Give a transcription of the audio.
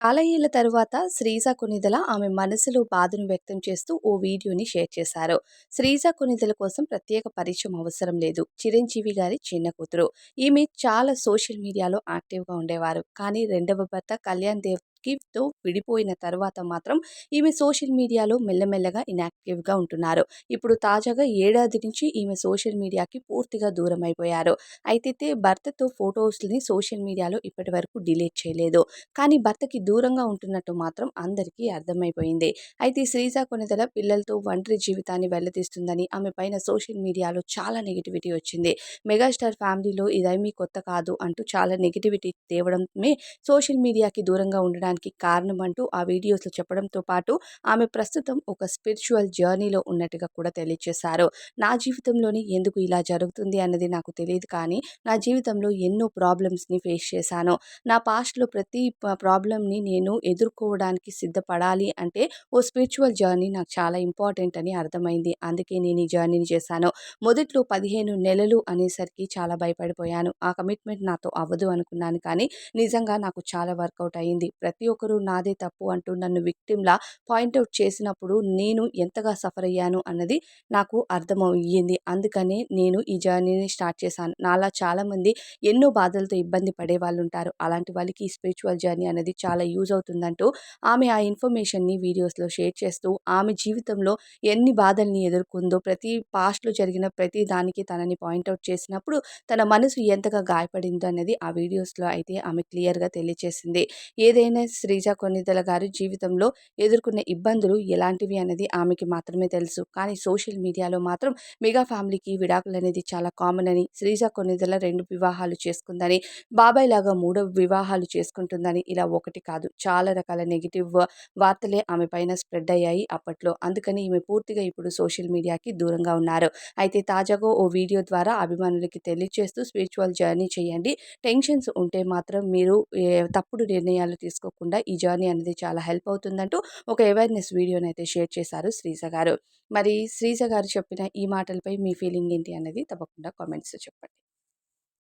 చాలా ఏళ్ల తరువాత శ్రీజ కొణిదెల ఆమె మనసులో బాధను వ్యక్తం చేస్తూ ఓ వీడియోని షేర్ చేశారు. శ్రీజ కొణిదెల కోసం ప్రత్యేక పరిచయం అవసరం లేదు. చిరంజీవి గారి చిన్న కూతురు. ఈమె చాలా సోషల్ మీడియాలో యాక్టివ్‌గా ఉండేవారు. కానీ రెండవ భర్త కళ్యాణ్ తో విడిపోయిన తర్వాత మాత్రం ఈమె సోషల్ మీడియాలో మెల్లమెల్లగా ఇన్యాక్టివ్‌గా ఉంటున్నారు. ఇప్పుడు తాజాగా ఏడాది నుంచి ఈమె సోషల్ మీడియాకి పూర్తిగా దూరమైపోయారు. అయితే భర్తతో ఫోటోస్‌ని సోషల్ మీడియాలో ఇప్పటివరకు డిలీట్ చేయలేదు. కానీ భర్తకి దూరంగా ఉంటున్నట్టు మాత్రం అందరికీ అర్థమైపోయింది. అయితే శ్రీజ కొణిదెల పిల్లలతో ఒంటరి జీవితాన్ని వెల్లదీస్తుందని ఆమె పైన సోషల్ మీడియాలో చాలా నెగటివిటీ వచ్చింది. మెగాస్టార్ ఫ్యామిలీలో ఇదేమీ కొత్త కాదు అంటూ చాలా నెగటివిటీ తేవడమే సోషల్ మీడియాకి దూరంగా ఉండడానికి కారణం అంటూ ఆ వీడియోస్‌లో చెప్పడంతో పాటు ఆమె ప్రస్తుతం ఒక స్పిరిచ్యువల్ జర్నీలో ఉన్నట్టుగా కూడా తెలియజేశారు. నా జీవితంలోని ఎందుకు ఇలా జరుగుతుంది అన్నది నాకు తెలీదు కానీ నా జీవితంలో ఎన్నో ప్రాబ్లమ్స్‌ని ఫేస్ చేశాను. నా పాస్ట్‌లో ప్రతి ప్రాబ్లమ్‌ని నేను ఎదుర్కోవడానికి సిద్ధపడాలి అంటే ఓ స్పిరిచ్యువల్ జర్నీ నాకు చాలా ఇంపార్టెంట్ అని అర్థమైంది. అందుకే నేను ఈ జర్నీని చేశాను. మొదట్లో 15 నెలలు అనేసరికి చాలా భయపడిపోయాను. ఆ కమిట్మెంట్ నాతో అవ్వదు అనుకున్నాను కానీ నిజంగా నాకు చాలా వర్కౌట్ అయింది. ప్రతి ఒక్కరు నాదే తప్పు అంటూ నన్ను విక్టిమ్‌లా పాయింట్ ఔట్ చేసినప్పుడు నేను ఎంతగా సఫర్ అయ్యాను అన్నది నాకు అర్థమయ్యింది. అందుకనే నేను ఈ జర్నీని స్టార్ట్ చేశాను. నాలా చాలామంది ఎన్నో బాధలతో ఇబ్బంది పడేవాళ్ళుంటారు. అలాంటి వాళ్ళకి ఈ స్పిరిచ్యువల్ జర్నీ అనేది చాలా యూజ్ అవుతుందంటూ ఆమె ఆ ఇన్ఫర్మేషన్‌ని వీడియోస్‌లో షేర్ చేస్తూ ఆమె జీవితంలో ఎన్ని బాధల్ని ఎదుర్కొందో పాస్ట్‌లో జరిగిన ప్రతి దానికి తనని పాయింట్ ఔట్ చేసినప్పుడు తన మనసు ఎంతగా గాయపడిందో అనేది ఆ వీడియోస్‌లో అయితే ఆమె క్లియర్‌గా తెలియచేసింది. ఏదైనా శ్రీజ కొణిదెల గారి జీవితంలో ఎదుర్కొన్న ఇబ్బందులు ఎలాంటివి అనేది ఆమెకి మాత్రమే తెలుసు. కానీ సోషల్ మీడియాలో మాత్రం మెగా ఫ్యామిలీకి విడాకులనేది చాలా కామన్ అని, శ్రీజ కొణిదెల 2 వివాహాలు చేసుకుందని, బాబాయ్ లాగా మూడో వివాహాలు చేసుకుంటుందని ఇలా ఒకటి కాదు చాలా రకాల నెగెటివ్ వార్తలే ఆమె పైన స్ప్రెడ్ అయ్యాయి అప్పట్లో. అందుకని ఈమె పూర్తిగా ఇప్పుడు సోషల్ మీడియాకి దూరంగా ఉన్నారు. అయితే తాజాగా ఓ వీడియో ద్వారా అభిమానులకి తెలియజేస్తూ స్పిరిచ్యువల్ జర్నీ చేయండి. టెన్షన్స్ ఉంటే మాత్రం మీరు తప్పుడు నిర్ణయాలు తీసుకోకుండా ఈ జర్నీ అనేది చాలా హెల్ప్ అవుతుందంటూ ఒక అవేర్‌నెస్ వీడియోనైతే షేర్ చేశారు శ్రీజ గారు. మరి శ్రీజ గారు చెప్పిన ఈ మాటలపై మీ ఫీలింగ్ ఏంటి అన్నది తప్పకుండా కామెంట్స్‌లో చెప్పండి.